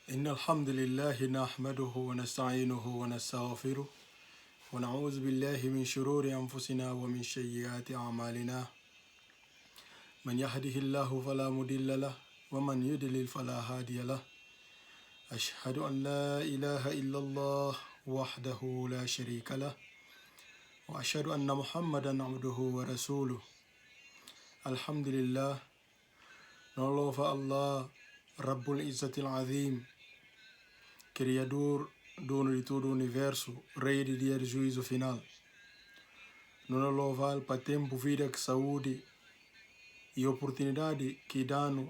إن الحمد لله نحمده ونستعينه ونستغفره ونعوذ بالله من شرور أنفسنا ومن سيئات أعمالنا من يهده الله فلا مضل له ومن يضلل فلا هادي له أشهد أن لا إله إلا الله وحده لا شريك له وأشهد أن محمدا عبده ورسوله الحمد لله نلوف الله رب العزة العظيم Criador, dono de todo o universo, rei de dia de juízo final. Não louvar para tempo, vida, saúde e oportunidade que dá-nos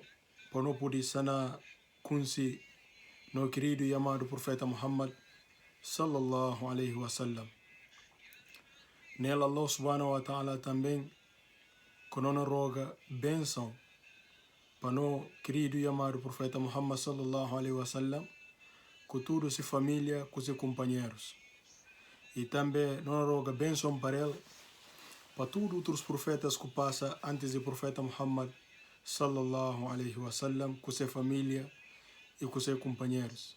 para não poder sanar com si, no querido e amado profeta Muhammad sallallahu alaihi wasallam. Nela Allah subhanahu wa ta'ala também, que não roga bênção para no querido e amado profeta Muhammad sallallahu alaihi wasallam, com toda sua família, com seus companheiros. E também não roga bênção para ele, para todos os outros profetas que passam antes do profeta Muhammad sallallahu alaihi wasallam, com sua família e com seus companheiros.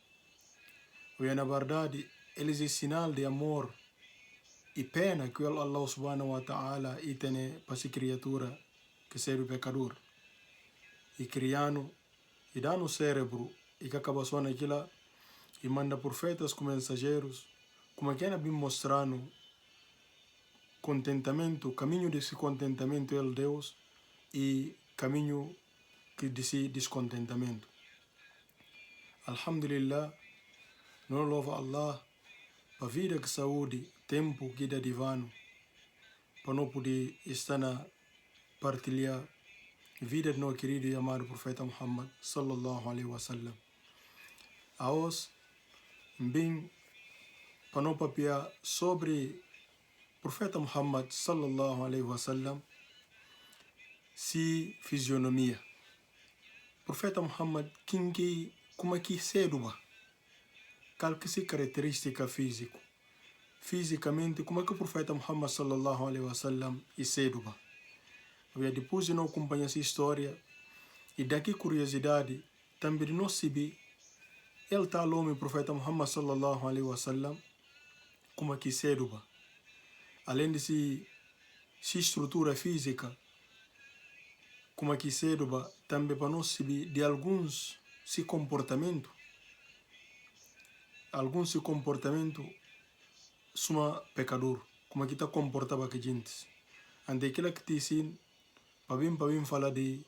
E na verdade, eles é sinal de amor e pena que Allah subhanahu wa ta'ala tem para sua criatura, que seja o pecador. E criando, e dando cérebro, e que acaba só naquilo, e manda profetas como mensageiros, como que bem mostrando contentamento, caminho desse contentamento é Deus e caminho desse descontentamento. Alhamdulillah, não louva Allah para vida que saúde, tempo que dá divano, para não poder estar na partilhar vida do nosso querido e amado profeta Muhammad sallallahu alaihi wasallam. Aos bem para não papiar sobre profeta Muhammad sallallahu alaihi wasallam, si fisionomia. Profeta Muhammad quem como que cedo qual que se característica físico. Fisicamente, como que o profeta Muhammad sallallahu alaihi wasallam é cedo e depois de não acompanhar essa história e daqui curiosidade também não sabe ele está o profeta Muhammad sallallahu alaihi wasallam como que cedo além de se estrutura física como que cedo também para nós saber de alguns se comportamento suma pecador como que está comportava que gente ante aquilo que te ensina para bem falar de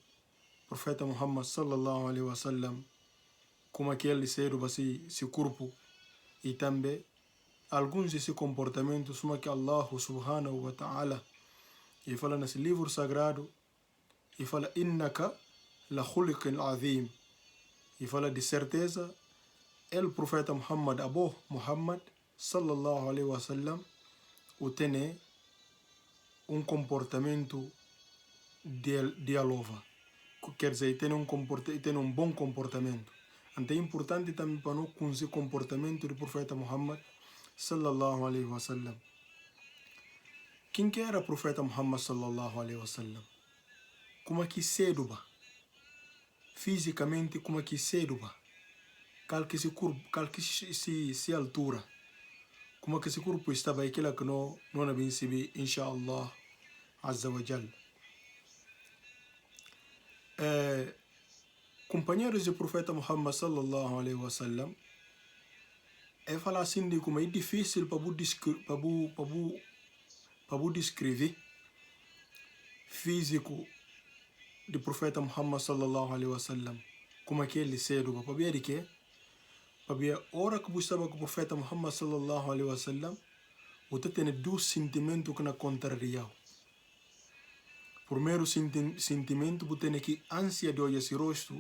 profeta Muhammad sallallahu alaihi wasallam como que ele ser seu corpo e também alguns desses comportamentos como que Allah subhanahu wa ta'ala e fala nesse livro sagrado e fala innaka la khuliqin azim e fala de certeza o profeta Muhammad Abu Muhammad sallallahu alaihi wasallam o tem comportamento de alova, quer dizer tem bom comportamento. Então é importante também para nós conhecer o comportamento do profeta Muhammad sallallahu alaihi wasallam. Quem que era o profeta Muhammad sallallahu alaihi wasallam? Como que cedo fisicamente como que cedo qual que se altura, como que esse corpo estava aquilo que não bem se vê, inshallah azza wa jal. Companheiros do profeta Muhammad sallallahu alaihi wasallam é falar assim de como é difícil para descrever físico do profeta Muhammad sallallahu alaihi wasallam como é que ele cedo para ver de que para ver a hora que estava com o profeta Muhammad sallallahu alaihi wasallam você tem dois sentimentos que na contrariam. Primeiro sentimento você tem que ânsia de olhar esse rosto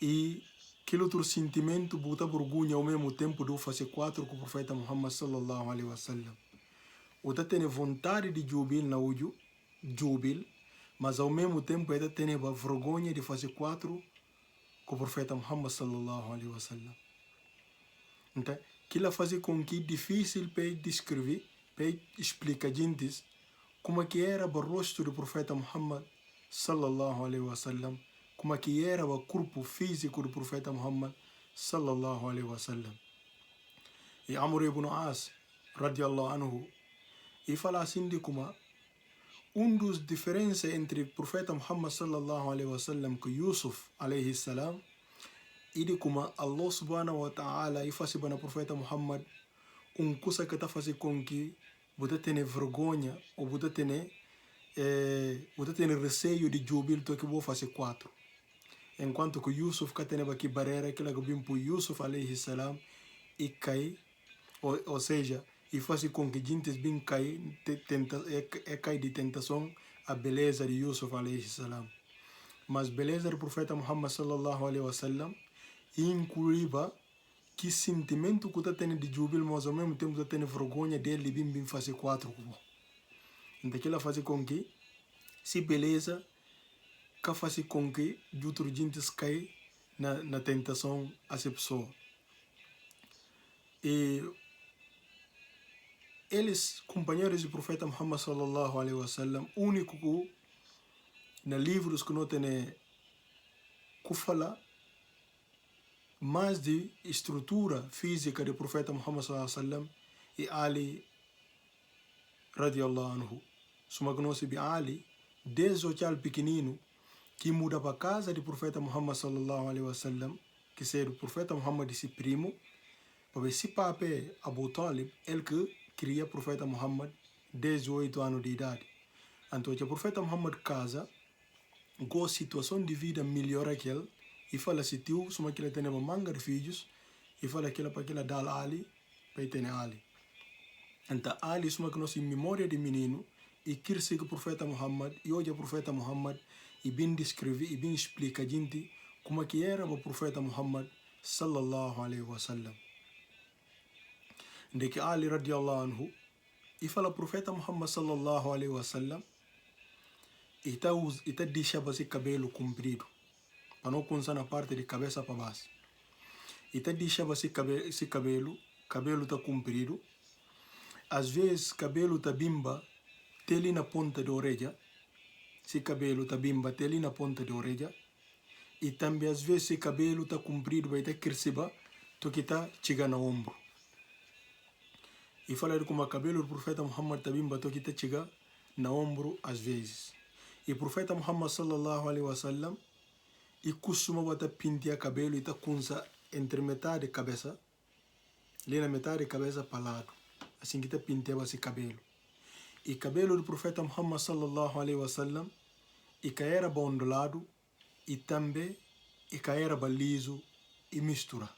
e aquele outro sentimento você vergonha ao mesmo tempo de fazer quatro com o profeta Muhammad sallallahu alaihi wasallam. Você tem vontade de jubil na olho, mas ao mesmo tempo você tem vergonha de fazer quatro com o profeta Muhammad sallallahu alaihi wasallam. Então, aquilo faz com que é difícil para descrever, para explicar gente como que era o rosto do profeta Muhammad sallallahu alaihi wasallam como que era o corpo físico do profeta Muhammad sallallahu alaihi wasallam. E Amr ibn As radiallahu anhu e fala assim de como dos diferenças entre o profeta Muhammad sallallahu alaihi wasallam com Yusuf alaihi salam e de como Allah subhanahu wa ta'ala e faz para o profeta Muhammad coisa que está fazendo com que você tenha vergonha ou você tenha receio de jubil que vou fazer 4. Enquanto que Yusuf que tem aqui barreira que ele vem por Yusuf alaihi salam e cai, ou seja, e faz com que gente bem cai de tentação a beleza de Yusuf alaihi salam. Mas beleza do profeta Muhammad sallallahu alaihi wasallam incluía que sentimento que está tendo de júbilo, mas ao mesmo tempo está tendo vergonha dele bem fazer 4 como. Então aquilo faz com que se beleza que faz com que outros gente cai na tentação a essa pessoa. E eles, companheiros do profeta Muhammad sallallahu alaihi wasallam, único que nos livros que não tem que fala mais de estrutura física do profeta Muhammad sallallahu alaihi wasallam e Ali radiallahu anhu. Suma que nós sabemos Ali, desde o tchau pequenino, que muda para a casa do profeta Muhammad sallallahu alaihi wasallam, que seja o profeta Muhammad esse primo, para esse papai Abu Talib, ele que cria o profeta Muhammad desde 8 anos de idade. Então, o profeta Muhammad casa, com a situação de vida melhor aquele, e fala se tio, suma que ele tem uma manga de filhos, e fala que ele para que ele dá Ali, para ter Ali. Então, Ali, suma que nós em memória de menino, e quer seguir o profeta Muhammad, e hoje o profeta Muhammad, e bem descreve, e bem explica a gente como que era o profeta Muhammad sallallahu alaihi wasallam. De que Ali radiallahu anhu, e fala o profeta Muhammad sallallahu alaihi wasallam, e está deixando esse cabelo comprido, para não começar na parte de cabeça para baixo. E está deixando esse cabelo está comprido, às vezes cabelo está bimba, tem ali na ponta da orelha, esse cabelo está bimba, tem ali na ponta da orelha, e também às vezes esse cabelo está comprido, vai estar crescido, que está chegando no ombro. E fala como o cabelo do profeta Muhammad está bimba, que está chegando no ombro às vezes. E o profeta Muhammad sallallahu alaihi wasallam e costuma botar pintar cabelo e está com entre metade da cabeça, ali na metade da cabeça para lado, assim que está pintando esse cabelo. E cabelo do profeta Muhammad sallallahu alaihi wasallam e que era ondulado e também e que era liso e mistura.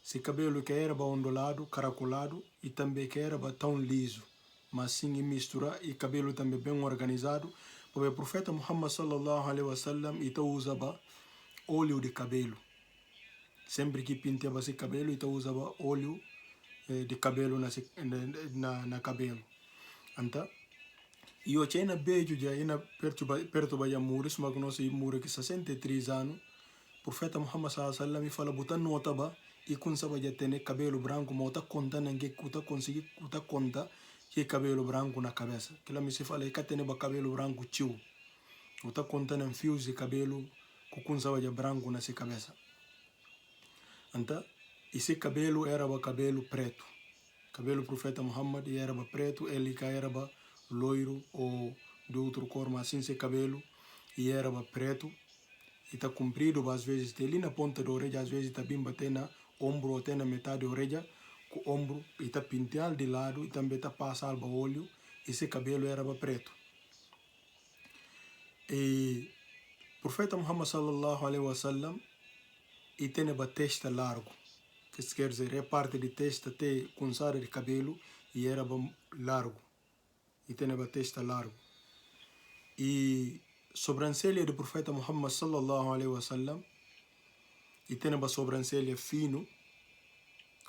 Esse cabelo que era ondulado, caracolado e também que era tão liso, mas sim e mistura e cabelo também bem organizado, porque o profeta Muhammad sallallahu alaihi wasallam então usava óleo de cabelo. Sempre que pintava esse cabelo, então usava óleo de cabelo na cabelo. Então, e eu tinha beijo já perto da Muris, mas nós Muris que 63 anos, o profeta Muhammad sallallahu alaihi wasallam fala botar nota ba e com sabe já ter cabelo branco, mas está contando que está conseguindo conta que cabelo branco na cabeça. Que lá me se fala que tem cabelo branco tio, está contando fios de cabelo com sabe já branco na sua cabeça. Então, esse cabelo era o cabelo preto. Cabelo do profeta Muhammad era preto, ele que era loiro ou de outro cor, mas assim esse cabelo e era preto e está comprido, às vezes tem ali na ponta da orelha, às vezes está bem bater na ombro ou até na metade da orelha, com o ombro e está pintado de lado e também está passado o olho, esse cabelo era preto. E o profeta Muhammad sallallahu alaihi wasallam e tem a testa largo, que quer dizer, é parte de testa até começar de cabelo e era largo, e tem a testa largo. E sobrancelha do profeta Muhammad sallallahu alaihi wasallam e tem a sobrancelha fino,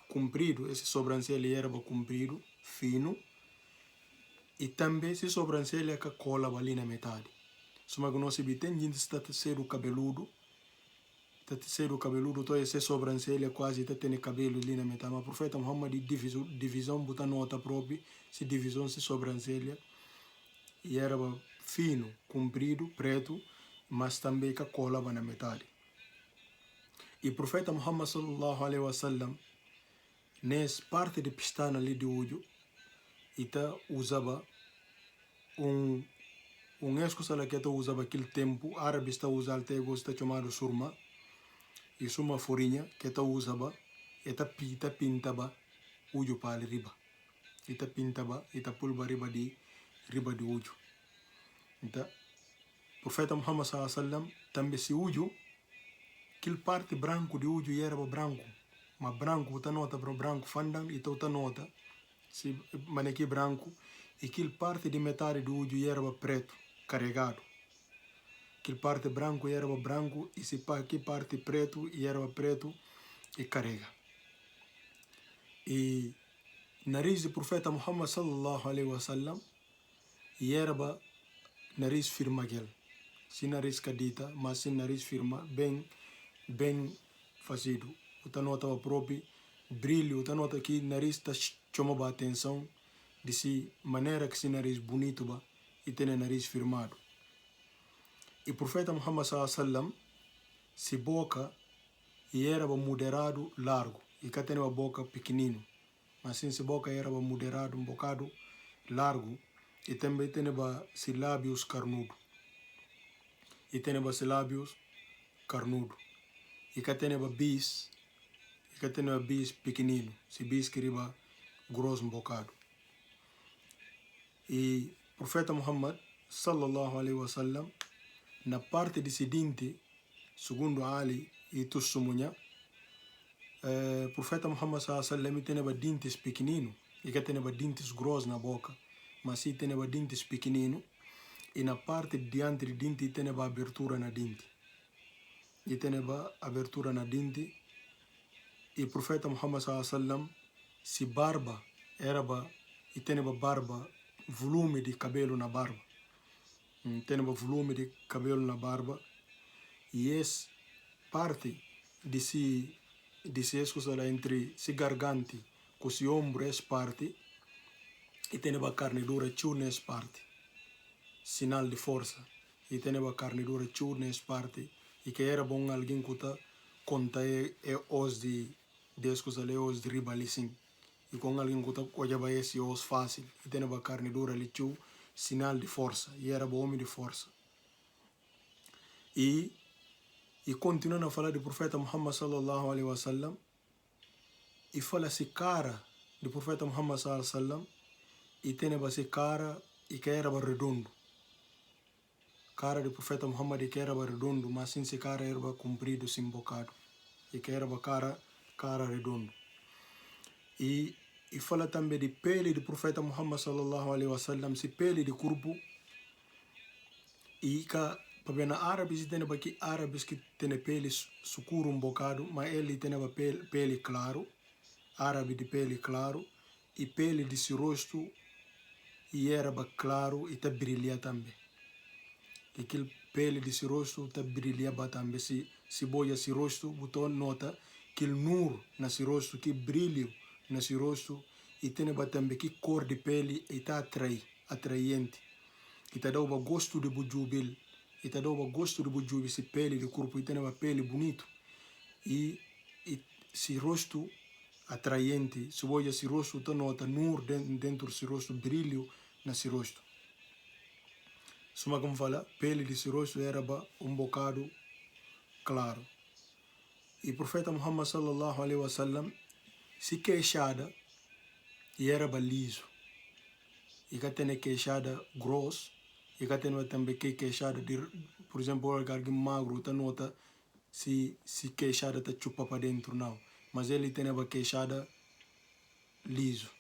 comprido, esse sobrancelha era comprido, fino, e também esse sobrancelha que cola ali na metade. Só que nós tem gente que está sendo cabeludo, então esse sobrancelha quase está tendo cabelo ali na metade. Mas o profeta Muhammad divisão, botar nota própria, se divisão, se sobrancelha, e era fino, comprido, preto, mas também que colava na metade. E o profeta Muhammad sallallahu alaihi wasallam, nessa parte de pistana ali de olho, ita usava escusala que usava aquele tempo, árabe está usando até está chamado surma, e surma forinha que usava, ita pintava olho para riba. Ita pintava, ita pulva riba de olho. Então, profeta Muhammad sallallahu alaihi wasallam também se olho, aquele parte branco de olho era branco, mas branco, uta nota para branco, fandang, ita uta nota, se maneque branco, e aquele parte de metade do olho era preto, carregado. Aquele parte branco era branco, e se aqui parte preto, era preto e carrega. E nariz do profeta Muhammad sallallahu alaihi wasallam, era nariz firma gel. Se nariz cadita, mas se nariz firma, bem fazido. Uta nota o próprio brilho, uta nota que nariz está chamando a atenção de si maneira que se nariz bonito ba e tem nariz firmado. E o profeta Muhammad sallallahu alaihi wasallam se boca era moderado largo e cá tem uma boca pequenino, mas se boca era moderado um bocado largo e também tem se lábios carnudo e tem se lábios carnudo e cá tem bis pequenino, se bis que riba grosso um bocado. E o profeta Muhammad sallallahu alaihi wasallam na parte de seguinte, segundo Ali e Tussumunha, o profeta Muhammad sallallahu alaihi wasallam tem dentes pequenino e que tem dentes grossos na boca, mas se tem dentes pequenino e na parte de diante de dente tem abertura na dente. E tem abertura na dente e o profeta Muhammad sallallahu alaihi wasallam se barba era e tem barba, volume de cabelo na barba. Tem volume de cabelo na barba e essa parte de se escusa entre se gargante com se ombro essa parte e tem carne dura chu nessa parte, sinal de força, e tem carne dura chu nessa parte e que era bom alguém que tá conta os de escusa os de riba ali sim e com alguém que tá olhava esse os fácil e tem carne dura ali chu, sinal de força, e era bom homem de força. E continuando a falar do profeta Muhammad sallallahu alaihi wasallam, e fala-se cara do profeta Muhammad sallallahu alaihi wasallam, e tem se cara e que era redondo. Cara do profeta Muhammad e que era redondo, mas sim se cara era comprido, sim bocado, e que era cara redondo. E fala também de pele do profeta Muhammad sallallahu alaihi wasallam, se pele de corpo, e que para na árabes tem aqui árabes que tem pele escuro um bocado, mas ele tem pele claro, árabe de pele claro, e pele de seu rosto e era claro e tá brilha também. E aquele pele de seu rosto tá brilhava também, se boia seu rosto, botou nota que o nur na seu rosto, que brilho na seu rosto, e tem também que cor de pele e tá atraente. E tá dando gosto de bujubil, e tá dando gosto de bujubil, se pele de corpo, e tem uma pele bonito. E se rosto atraente, se boia seu rosto, tá nota nur dentro do seu rosto, brilho na seu rosto. Suma como fala, pele de seu rosto era um bocado claro. E o profeta Muhammad sallallahu alaihi wasallam se queixada e era liso. E cá tem queixada grosso, e cá tem também queixada de, por exemplo, alguém magro, tá nota se queixada tá chupa para dentro não, mas ele tem uma queixada liso.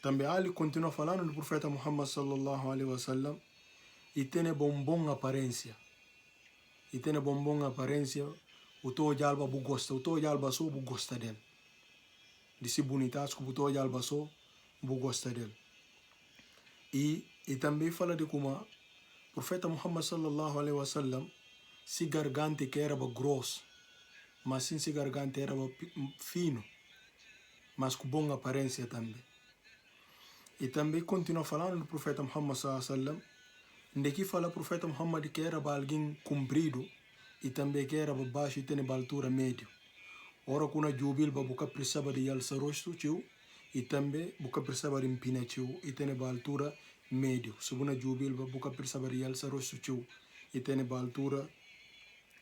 Também Ali continua falando do profeta Muhammad sallallahu alaihi wasallam e tem bombom aparência. E tem bombom aparência, o to jalba bu gosta, o to jalba so bu gosta dele. De se bonitas que o to jalba so bu gosta dele. E também fala de como o profeta Muhammad sallallahu alaihi wasallam se garganta que era grosso, mas sim se garganta era fino, mas com boa aparência também. E também continua falando do profeta Muhammad sallallahu alaihi wasallam Onde que fala profeta Muhammad que era alguém comprido e também que era baixo e tem uma altura médio. Ora kuna jubil ba buka precisava de alça rosto tio e também buka precisava de empina tio e tem uma altura médio. Segunda jubil ba buka precisava de alça rosto tio e tem uma altura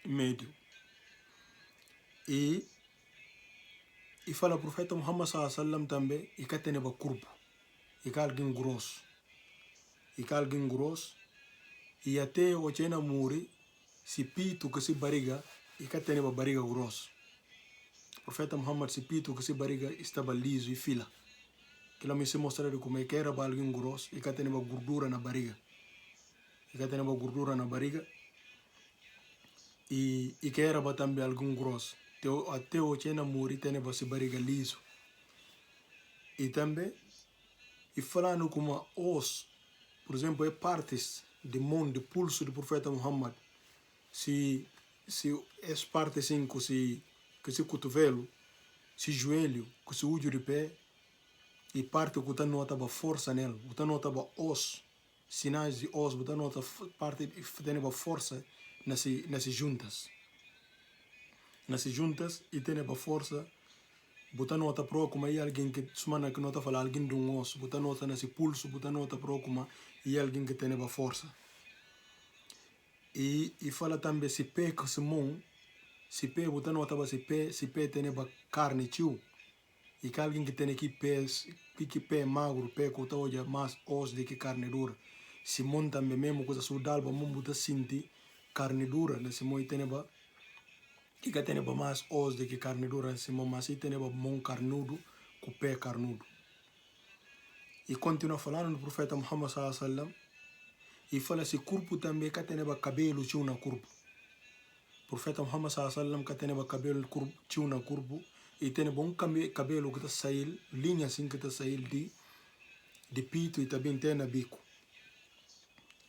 médio. E fala profeta Muhammad sallam também e que tem uma curva. E que alguém grosso. E que alguém grosso e até o chena muri se pito que se barriga e que tem uma barriga grosso. Profeta Muhammad se pito que se barriga estava liso e fila. Que lá me se mostra como é que era alguém grosso e que tem uma gordura na barriga. E que tem uma gordura na barriga e que era também alguém grosso. Até o chena muri tem uma barriga liso. E também e falando como os, por exemplo, é partes de mão, de pulso do profeta Muhammad. Se as partes assim, que se cotovelo, se joelho, que se uso de pé, e parte que não notava força nele, que não notava os, sinais de os, que não notava parte que tem força nas juntas. Nas juntas e tem força, que nota pro como é alguém que semana que nota falar alguém de osso, que nota nesse pulso, que nota pro como é alguém que tem força. E fala também se pé que se mão, se pé, você notava se pé tem carne tio. E que alguém que tem aqui pé magro, pé que está hoje mais osso do que carne dura. Se mão também mesmo, coisa sudal, vamos botar sentir carne dura, nesse mão tem que tem mais osso do que carne dura, nesse mão, mas tem mão carnudo, com pé carnudo. E continua falando do profeta Muhammad sallallahu alaihi wasallam. E fala se corpo também que tem cabelo tio na corpo. Profeta Muhammad sallallahu alaihi wasallam que tem cabelo tio na corpo e tem bom cabelo que está saindo, linha assim que está saindo de pito e também tem na bico.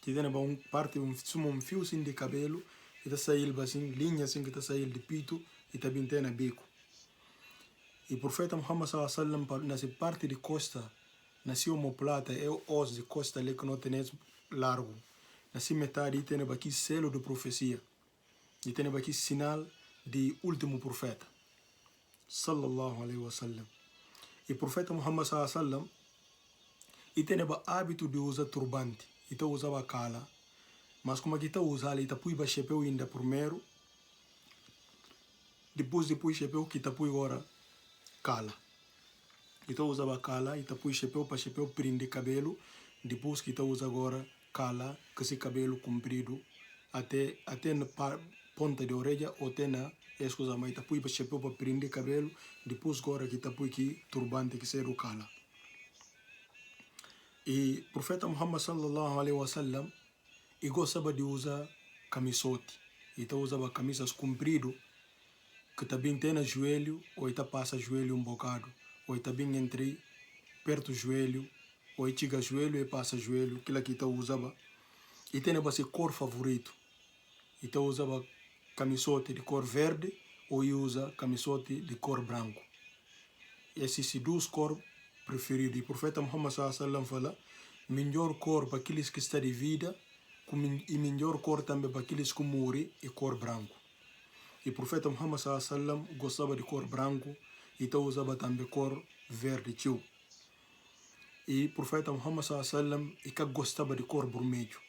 Que tem bom parte um fio assim de cabelo que está saindo assim, linha assim que está saindo de pito e também tem na bico. E profeta Muhammad sallallahu alaihi wasallam nessa parte de costa, nasceu uma plata é o os de costa ali que não tem largo. Nessa metade tem aqui selo de profecia. E tem aqui sinal de último profeta. Sallallahu alaihi wasallam. E profeta Muhammad sallallahu alaihi wasallam e tem o hábito de usar turbante. E usava cala. Mas como que usa ele, põe o chapéu ainda primeiro. Depois o chapéu que põe agora cala. E usava cala e põe o chapéu para chapéu prende cabelo. Depois que usa agora cala, que esse cabelo comprido até na ponta de orelha ou até na escusa, mas põe para chapéu para prender cabelo. Depois agora que põe aqui turbante que será o cala. E o profeta Muhammad sallallahu alaihi wasallam e gostava de usar camisote. E usava camisas comprido que também tem no joelho ou passa joelho um bocado. Ou também entre perto do joelho ou chega joelho e passa joelho. Aquilo que usava. E tem a cor favorito. E usava camisote de cor verde ou usa camisote de cor branco. Esses são duas cores preferidas. E o profeta Muhammad sallallahu alaihi wasallam fala, melhor cor para aqueles que estão de vida e melhor cor também para aqueles que morrem é cor branco. E o profeta Muhammad sallallahu alaihi wasallam gostava de cor branco e usava também cor verde tio. E o profeta Muhammad sallallahu alaihi wasallam gostava de cor vermelho.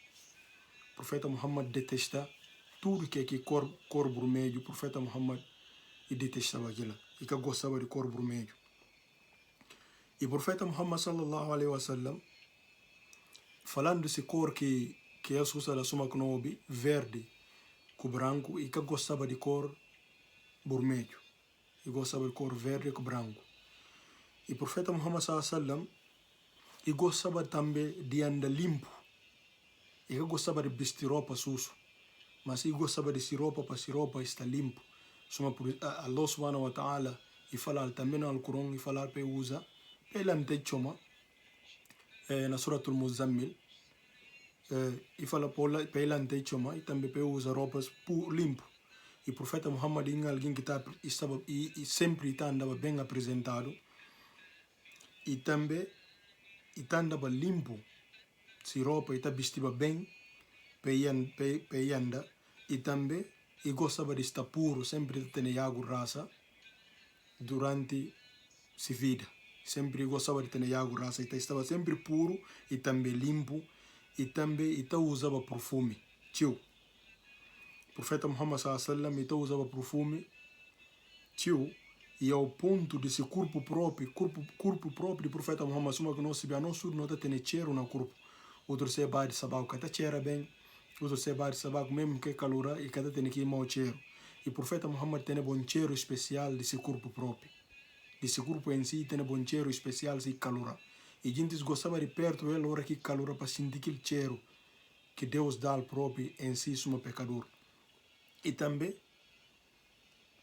O profeta Muhammad detesta tudo que é cor vermelho. O profeta Muhammad detestava aquilo. E gostava de cor vermelho. E o profeta Muhammad sallallahu alaihi wasallam, falando desse cor que Jesus usa suma knobi, verde com branco, e gostava de cor vermelho. E gostava de cor verde com branco. E o profeta Muhammad sallallahu alaihi wasallam e gostava também de andar limpo. E gostava de vestir roupa suja. Mas e gostava de roupa para se roupa está limpo. Suma Allah subhanahu wa ta'ala e falar também no Alcorão e falar para usa pela choma na suratul Muzammil e fala pela choma e também para usar roupas limpo. E o profeta Muhammad é alguém que estava e sempre andava bem apresentado e também andava limpo se roupa e vestia bem peyanda e também e gostava de estar puro, sempre ter água raça durante sua vida. Sempre gostava de ter água raça, então estava sempre puro e também limpo e também usava perfume. Tio, o profeta Muhammad sallallahu então usava perfume, tio, e ao ponto de seu corpo próprio do profeta Muhammad, suma que não sabia, não só não tem cheiro no corpo. Outro se bate sabaco, cada cheira bem, outro se bate sabaco mesmo que calor e cada tem que ir mau cheiro. E o profeta Muhammad tem bom cheiro especial de seu corpo próprio. De seu corpo em si tem bom cheiro especial de calor. E a gente gostava de perto dele hora que calor para sentir aquele cheiro que Deus dá ao próprio em si, suma pecador. E também,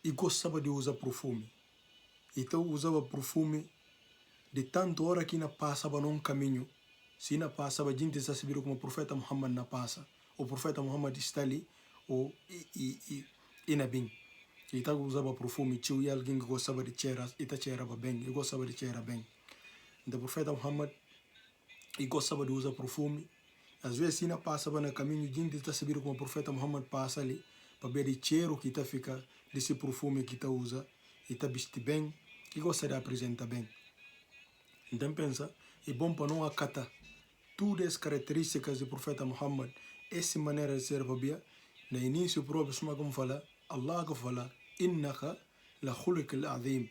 e gostava de usar perfume. Então usava perfume de tanto hora que não passava num caminho. Se não passava, a gente já sabia como o profeta Muhammad não passa. O profeta Muhammad está ali e na bem. Então usava perfume, tio, e alguém que gostava de cheirar, e cheirava bem, e gostava de cheirar bem. Então o profeta Muhammad e gostava de usar perfume. Às vezes, se não passava no caminho, a gente está sabendo como o profeta Muhammad passa ali, para ver o cheiro que está fica desse perfume que está usa, e está vestido bem, e gosta de apresentar bem. Então pensa, é bom para não acatar todas as características do profeta Muhammad, essa maneira de ser babia. No início próprio, como fala, Allah que fala, innaka la khuluqil azim.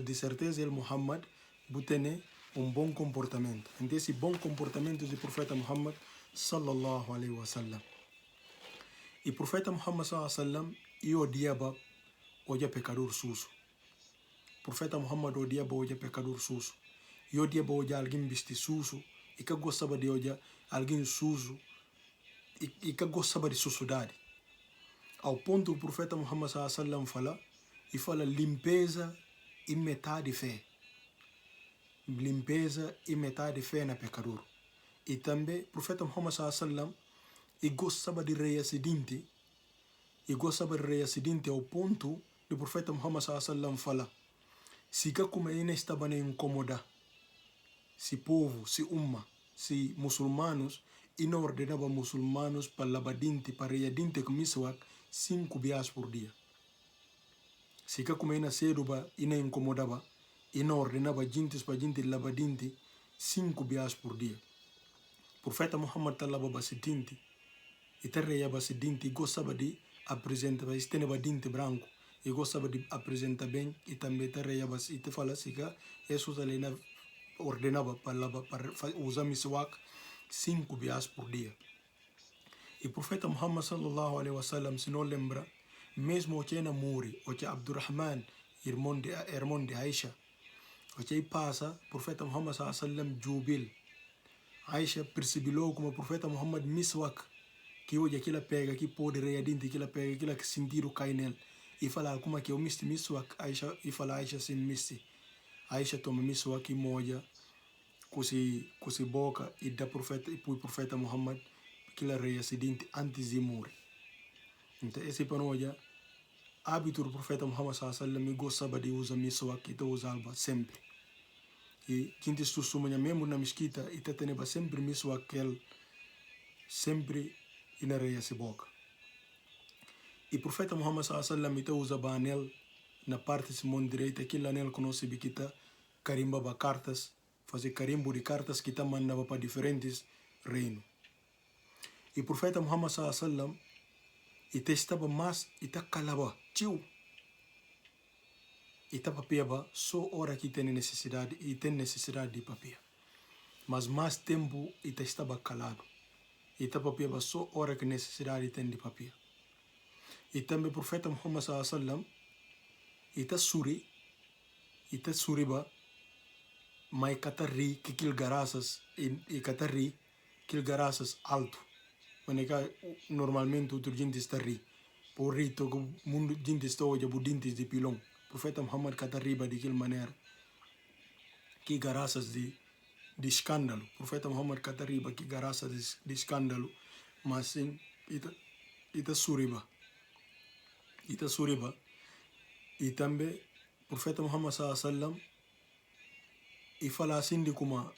De certeza, ele Muhammad, botene bom comportamento. Então, esse bom comportamento do profeta Muhammad, sallallahu alaihi wasallam. E o profeta Muhammad, sallallahu alaihi wasallam, e odiava o pecador sujo. O profeta Muhammad odiava o pecador sujo. E odiava o alguém vestido sujo. E que gostava de olhar alguém sujo. E que gostava de sujidade. Ao ponto que o profeta Muhammad, sallallahu alaihi wasallam, fala, e fala limpeza e metade fé. Limpeza e metade fé na pecador. E também o profeta Muhammad sallallahu alaihi wasallam e gostava de rei acidente. E gostava de rei acidente ao ponto do profeta Muhammad sallallahu alaihi wasallam fala, se que como ele estava a incomodar, se povo, se umma, se muçulmanos, e não ordenava muçulmanos para lavadinte, para rei adinte com miswak 5 vezes por dia. Se que como ele nasceu e não incomodava, e não ordenava gente para gente lavadinte 5 vezes por dia. O profeta Muhammad lavava acidente, e terreava acidente, e gostava de apresentar, e tinha dente branco, e gostava de apresentar bem, e também terreava, e te fala assim que Jesus ordenava para usar miswak 5 vezes por dia. E o profeta Muhammad sallallahu alaihi wasallam, se não lembra, mesmo o que morre, o que Abdurrahman, irmão de Aisha, o que passa, o profeta Muhammad sallallahu alaihi wasallam jubil. Aisha percebeu como o profeta Muhammad miswak, que hoje aquilo pega, que pode readinte, aquilo pega, aquilo que sentido cai nele. E fala como que eu misti miswak, Aisha, e fala Aisha sem misti. Aisha toma miswak e moja, com se boca, e dá profeta, e põe o profeta Muhammad, aquilo reacidente antes de morrer. Então esse para nós, hábito do profeta Muhammad sallallahu alaihi wasallam, gostava de usar miswak, e usava sempre. E quem te susuma mesmo na mesquita, e tem sempre miswak, sempre e na reia se boca. E o profeta Muhammad sallallahu alaihi wasallam usava anel na parte de mão direita, aquele anel que nós sabemos carimbava cartas, fazer carimbo de cartas que mandava para diferentes reinos. E o profeta Muhammad sallallahu alaihi wasallam estava mais e calava, tio. E papiava só hora que tem necessidade de papia. Mas mais tempo estava calado. E papiava só hora que necessidade tem de papia. E também o profeta Muhammad sallallahu alaihi wasallam suriba, mas catarri que aquele garaças e catarri aquele garaças alto. Normalmente outro gente está ri. Por rir todo mundo gente está hoje budintes de pilão. O profeta Muhammad catarriba de aquela maneira. Que garaças de escândalo. O profeta Muhammad catarriba que garaças de escândalo. Mas sim, ita suriba. E também o profeta Muhammad sallallahu alaihi wasallam e fala assim de como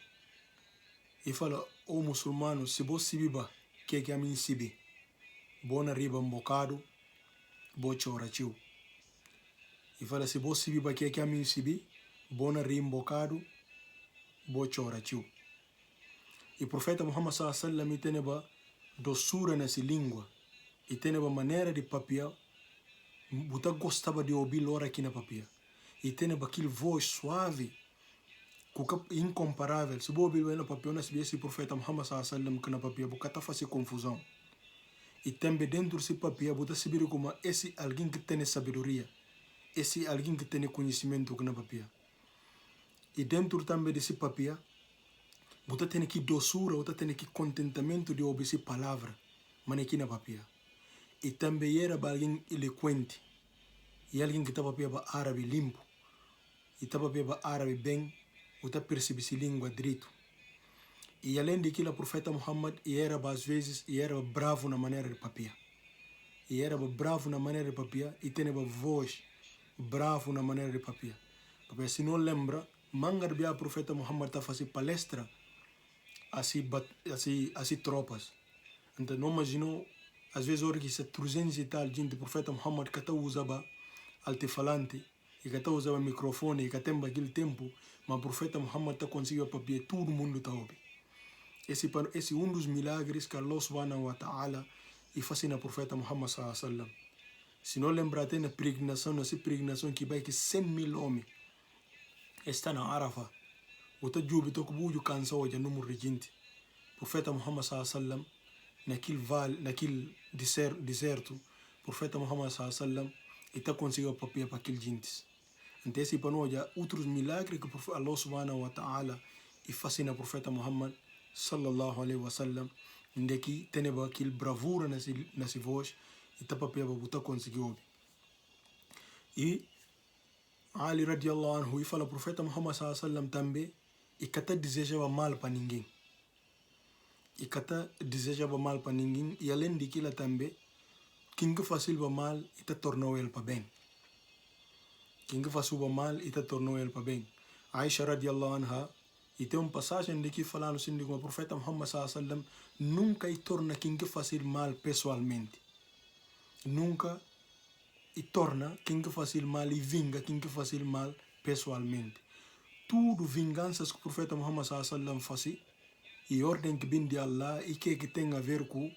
e fala o muçulmano se você viva que a mim sibi. Bona riba um bocado, bo chora chiu. E fala se bo sibi ba que a mim sibi, bona riba um bocado, bo chora chiu. E o profeta Muhammad sallallahu alaihi wasallam tem ba doçura nessa língua e tem ba maneira de papia, buta gostava de ouvir lora aqui na papia. E tem ba aquele voz suave, incomparável. Se bo ouvir na papia, não se esse profeta Muhammad sallallahu alaihi wasallam que na papia, buta fazer confusão. E também dentro desse papia, buta se vir como esse alguém que tem sabedoria, esse alguém que tem conhecimento que na papia. E dentro também desse papia, você tem que doçura, você tem que contentamento de ouvir essa palavra, mas aqui na papia. E também era alguém eloquente, e alguém que estava papia árabe limpo, e estava papia árabe bem, você percebe essa língua direito. E além daquilo, o profeta Muhammad era às vezes era bravo na maneira de papia. E era bravo na maneira de papia, e tinha voz bravo na maneira de papia. Porque se não lembra, mangar o profeta Muhammad está fazendo palestra assim tropas. Então não imaginou, às vezes hora que se 300 e tal gente, o profeta Muhammad que até usava altifalante, e que até usava microfone, e que até naquele tempo, mas o profeta Muhammad está conseguindo papia, todo mundo está ouvindo. Esse um dos milagres que Allah subhanahu wa ta'ala e faz na profeta Muhammad sallallahu alaihi wasallam. Se não lembrar, tem a pregnação, essa pregnação que vai que 100.000 homens está na Arafah. O ta jubi to ko buju kansa o janu murjinti profeta Muhammad sallallahu alaihi wasallam naquele deserto profeta Muhammad sallallahu alaihi wasallam está conseguiu papia para aquele jintes. Então esse panoja outros milagres que Allah subhanahu wa ta'ala e faz na profeta Muhammad sallallahu alaihi wasallam, onde que tem aquele bravura nessa voz e tá papia para botar conseguiu. E Ali radiallahu anhu e fala profeta Muhammad sallallahu alaihi wasallam também e kata desejava mal para ninguém. E kata desejava mal para ninguém e além daquilo também quem que faz o mal e te tornou ele para bem. Quem que faz o mal e te tornou ele para bem. Aisha radiallahu anha e tem passagem de que falando assim de que o profeta Muhammad sallallahu alaihi wasallam nunca torna quem que faz mal pessoalmente. Nunca e torna quem que faz mal e vinga quem que faz mal pessoalmente. Tudo vinganças que o profeta Muhammad sallallahu alaihi wasallam faz e ordem que vem de Allah e que tem a ver com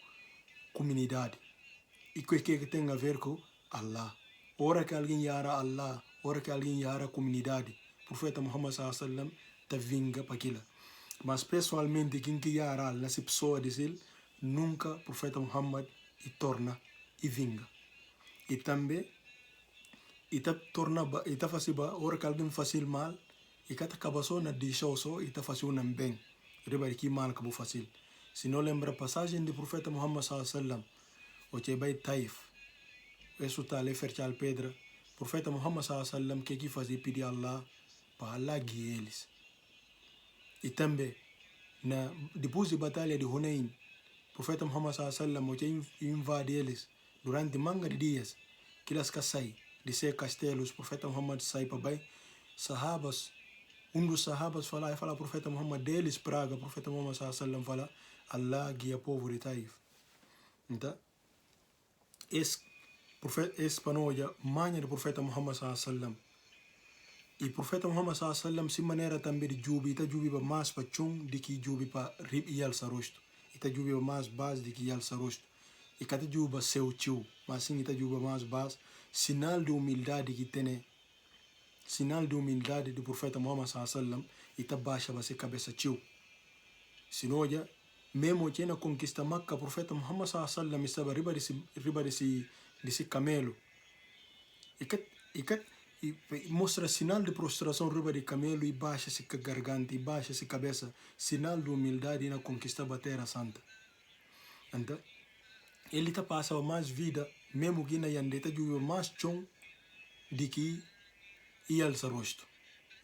comunidade e que tem a ver com Allah. Ora que alguém yara Allah, ora que alguém yara comunidade, o profeta Muhammad sallallahu alaihi wasallam te vinga para aquilo. Mas pessoalmente quem que yara Allah, essa pessoa diz ele, nunca o profeta Muhammad e torna e vinga. E também e tá fazendo ora que alguém faz mal e que tá acabou na deixa só e tá fazendo bem riba que mal que fácil. Se não lembra a passagem do profeta Muhammad sallallahu alaihi wasallam o que vai Taif isso tá ali ferchal pedra profeta Muhammad sallallahu alaihi wasallam que fazia pedir Allah para Allah guiar eles. E também depois da batalha de Hunain profeta Muhammad sallallahu alaihi wasallam o que invade eles durante manga de dias que elas saem de ser castelos, o profeta Muhammad sai para bem, sahabas, dos sahabas fala ao profeta Muhammad deles praga, o profeta Muhammad sallallahu alaihi wasallam fala, Allah guia o povo de Taif. Então, esse panoja, manha do profeta Muhammad sallallahu alaihi wasallam. E o profeta Muhammad sallallahu alaihi wasallam, se maneira também de jubi, ita jubi para mais para chung, de que jubi para rib e alça rosto. Ita jubi para mais base de que alça rosto. E cada juba seu tio, mas sim ita juba mais base. Sinal de humildade que tem, sinal de humildade do profeta Muhammad sallallahu alaihi wasallam, e tá baixa vai ser cabeça tio. Senão já, mesmo que na conquista Makkah, o profeta Muhammad sallallahu alaihi wasallam estava riba desse camelo. E mostra sinal de prostração riba de camelo e baixa-se com a garganta e baixa-se a cabeça, sinal de humildade na conquista da Terra Santa. Então, ele tá passando mais vida, mesmo que na yande tá jubiu mais chão de que ia alça rosto.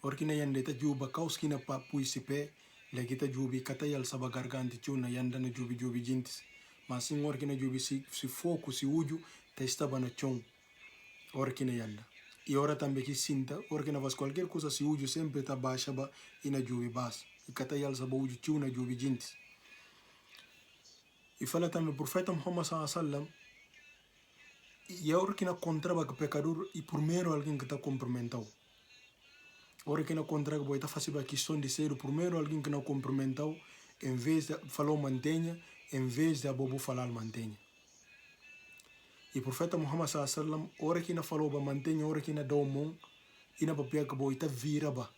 Porque na yande tá jubiu caos que na papu esse pé, lagi tá jubiu cata ia alça garganta chão na yanda na jubiu jintes. Mas sim porque na jubiu se foco se uju tá estava na chão, porque na yanda. E ora também que sinta, porque na faz qualquer coisa se uju sempre tá baixa ba e na jubiu bas. E cata ia alça uju chão na jubiu jintes. E fala também, o profeta Muhammad sallallahu alaihi wasallam, e a hora que na contraba que pecador, e primeiro alguém que está cumprimentou. A hora que na contraba que está fazendo a questão de ser o primeiro alguém que não cumprimentou, em vez de falar mantenha, em vez de a bobo falar mantenha. E o profeta Muhammad sallallahu alaihi wasallam, a hora que na falou mantenha, a hora que na dá o mão, e na papel que boi, está vira-ba.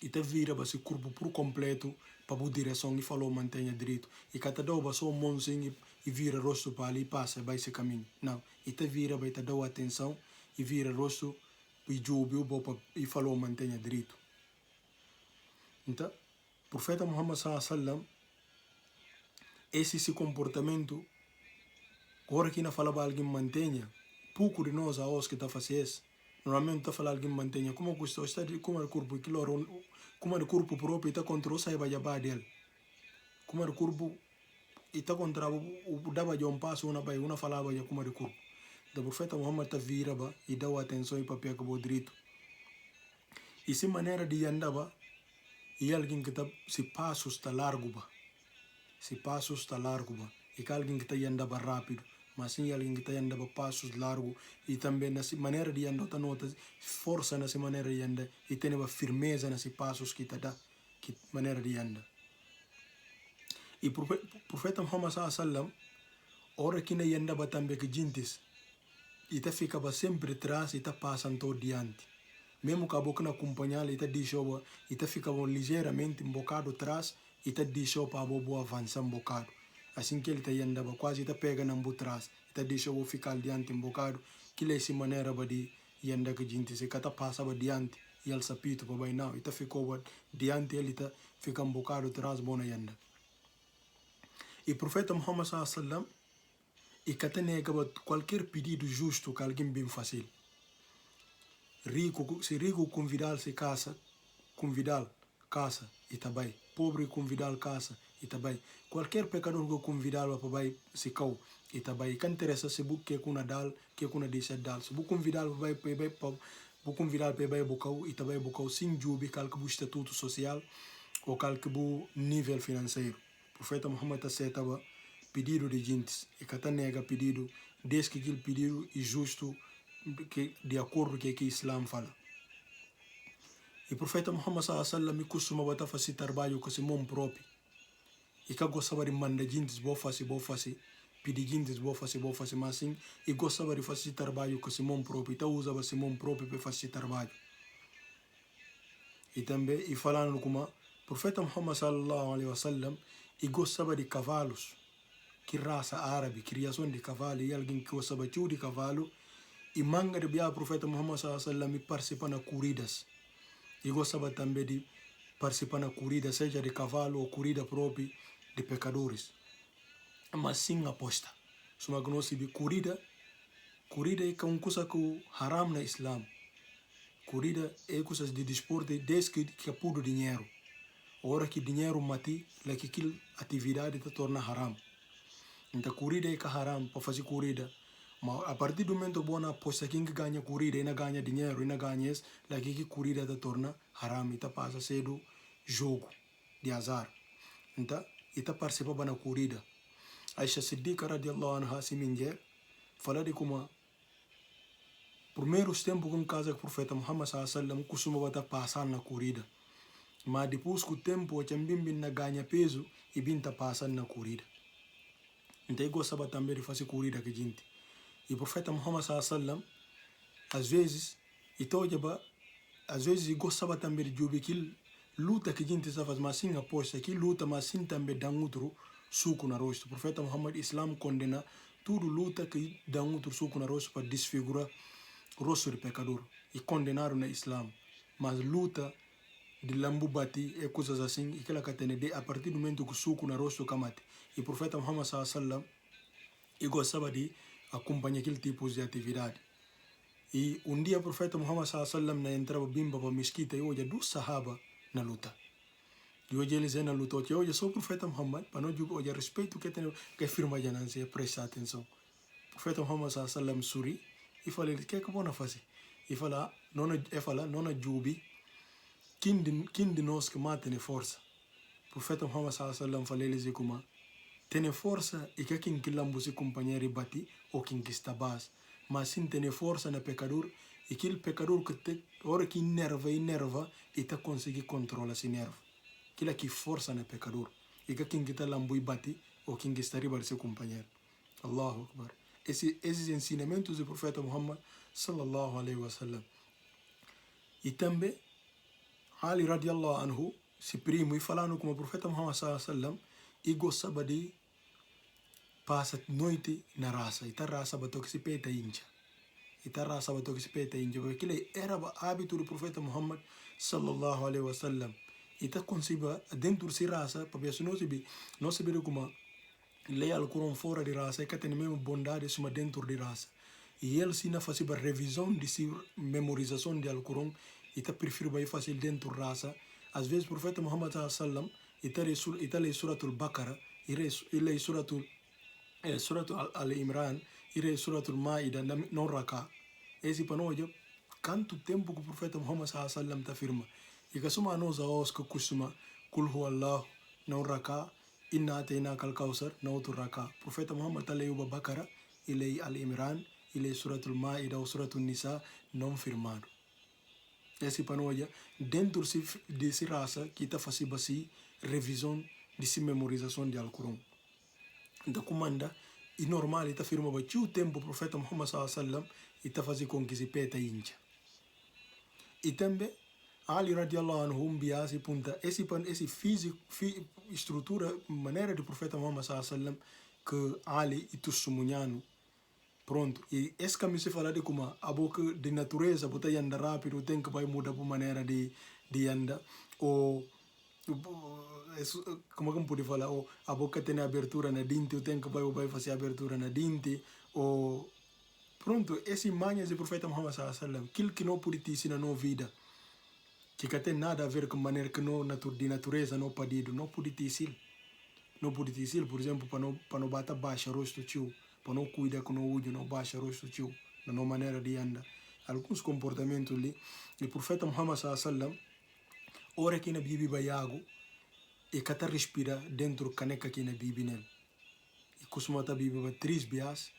E está vira-ba se corpo por completo, para a direção e falou mantenha direito. E cada dá só o mãozinho e vira rosto para ali e passa, vai esse caminho. Não, e está vira-ba, e está dando atenção e vira rosto e júbilo e falou mantenha direito. Então, o profeta Muhammad sallallahu alaihi wasallam, esse comportamento, agora que na falava alguém mantenha, pouco de nós a os que está fazendo isso. Normalmente está falando alguém mantenha, como custa, está de como é o corpo, como é o corpo próprio, está contra o saiba jabá dele. Como é o corpo, está contra o dava de passo, uma falava já como é o corpo. O profeta Muhammad está viraba e dá atenção e papel que o direito. E se maneira de andava, e alguém que está se passos está largo ba, se passos está largo ba, e que alguém que está andava rápido. Mas sim alguém que está andando passos largos e também nessa maneira de andar, tá nota força nessa maneira de andar e tem uma firmeza nesses passos que está dá, que maneira de andar. E o profeta Muhammad sallallahu alaihi wasallam, hora que não andava também que gentes, e tá ficava sempre atrás e tá passando todo diante. Mesmo que a boca não acompanhava, e tá deixou, e tá ficava ligeiramente um bocado atrás e tá deixou para a bobo avançar um bocado. Assim que ele está andando, quase está pegando um bocado atrás, está deixando eu ficar diante um bocado, que é essa maneira de andar que a gente se cata passava diante e ele sapito para não, e está ficou diante ele está fica um bocado atrás bom anda. E o profeta Muhammad sallallahu alaihi wasallam, e cata nega qualquer pedido justo que alguém bem fácil. Rico, se rico convidar se casa, convidar casa e tá bem. Pobre convidar casa e tá bem. Qualquer pecador que convidar para vai se cau e tá bem. Quem interessa se bu que kuna dal, que kuna deixa dal. Se bu convidar para vai bu convidar para vai bocau e tá bem bocau sem jubi calque bu estatuto social ou calque bu nível financeiro. O profeta Muhammad aceitava pedido de gente e cata nega pedido desde que aquele pedido é justo que de acordo com o que o Islam fala. E o profeta Muhammad sallallahu alaihi wasallam costuma fazer trabalho com seu mão próprio. E que gostava de mandar gente boa fazer, pedir gente boa fazer, mas sim, e gostava de fazer trabalho com seu mão próprio. Então usava seu mão próprio para fazer trabalho. E também, e falando como o profeta Muhammad sallallahu alaihi wasallam, e gostava de cavalos, que raça árabe, criação de cavalo, e alguém que gostava de cavalo, e manga de o profeta Muhammad sallallahu alaihi wasallam participa na corridas. E gostava também de participar na corrida, seja de cavalo ou corrida própria de pecadores. Mas sim aposta. Só que nós sabemos corrida é uma coisa que haram na Islam. Corrida é coisa de desporto desde que é puro dinheiro. A hora que dinheiro mate, é que aquela atividade se torna haram. Então corrida é que haram para fazer corrida. Mas a partir do momento que você aposta quem ganha corrida, ainda ganha dinheiro, ainda ganha isso, lá que corrida se torna haram e passa a ser do jogo de azar. Então, e participava na corrida. Aisha Siddiqa radiallahu anha se minha fala de como primeiros tempos com casa do profeta Muhammad sallallahu alaihi wasallam costumava passar na corrida. Mas depois que o tempo também na ganha peso e binta passar na corrida. Então eu gostava também de fazer corrida com a gente. E o profeta Muhammad sallallahu alaihi wasallam às vezes gostava também de jogar aquilo luta que a gente estava fazendo, mas sim aposta, que luta, mas sim também dá outro suco na rosto. O profeta Muhammad Islam condena tudo luta que dá outro suco na rosto para desfigurar o rosto do pecador. E condenaram na Islam. Mas luta de lambu bati e coisas assim, e que ela tem a partir do momento que o suco na rosto camate. E o profeta Muhammad sallallahu alaihi wasallam e gostava de acompanhar aquele tipo de atividade. E dia o profeta Muhammad sallallahu alaihi wasallam entrava bimba para a mesquita e hoje dos sahaba na luta. E hoje eles na luta. E hoje só o profeta Muhammad, para nós hoje respeito que firma já não se presta atenção. O profeta Muhammad sallallahu alaihi wasallam suri e fala ele que é que vão fazer? E fala não jubi quem de nós que mata ne força. O profeta Muhammad sallallahu alaihi wasallam fala eles como Tem força e que quem quilambo se companheiro bati ou quem que está base. Mas sim tem força na pecador e aquele pecador que te, hora que inerva e tá conseguir controlar esse nervo. Aquilo que força na pecador. E que quem que está lambo e bati ou quem que está riba de seu companheiro. Allahu Akbar. Esses ensinamentos do profeta Muhammad sallallahu alaihi wasallam. E também Ali radiallahu anhu se primo e falando com o profeta Muhammad sallallahu alaihi wasallam e gostava de passar noite na raça. E tá raça batou que se peta incha. E tá raça batou que se peta incha. Porque aquele era o hábito do profeta Muhammad sallallahu alaihi wasallam. E tá consiba dentro de raça para ver se não se vê como lê Al-Quran fora de raça e que tem mesmo bondade suma dentro de raça. E ele se não faz a revisão de memorização de Al-Quran e tá prefiro bem fazer dentro de raça. Às vezes o profeta Muhammad sallallahu alaihi wasallam e tá lê suratul Baqarah e lê suratul Al-Imran e lê suratul Maida não raka. Esse para nós quanto tempo que o profeta Muhammad sallallahu alaihi wasallam tá afirma. E que suma nós aos que costuma kul huwa Allah não raka. Inna atayna kal kausar na outro raka. Profeta Muhammad lê o Baqarah e lê Al-Imran e lê suratul Maida ou suratul Nisa não firmado. Esse panoia dentro desse raça que está fazendo assim revisão de memorização de Al-Quran. Então comanda e normal está firma bati o tempo o profeta Muhammad sallallahu alaihi wasallam está fazendo com que se peta incha. E também Ali radiallahu anhu biase punta esse físico estrutura maneira do profeta Muhammad sallallahu alaihi wasallam que Ali e testemunhando. Pronto, e esse caminho se fala de como a boca de natureza, botar anda rápido, tem que vai mudar por maneira de andar, ou como é que pode falar, ou a boca tem abertura na dente, o tem que vai fazer abertura na dente, ou pronto, esse manhas do profeta Muhammad sallallahu alaihi wasallam, aquilo que não pode te ensinar na vida, que tem nada a ver com maneira que não de natureza não pedido, não pode te ensinar, não pode te ensinar, por exemplo, para não bater baixa rosto tio. Para não cuidar com o olho, não baixa rosto tio, na maneira de andar. Alguns comportamentos ali, o profeta Muhammad sallallahu alaihi wasallam, ora que na bibi baiago, e cata respira dentro caneca que na bibi nele. E costuma ta bibi ba 3 bias,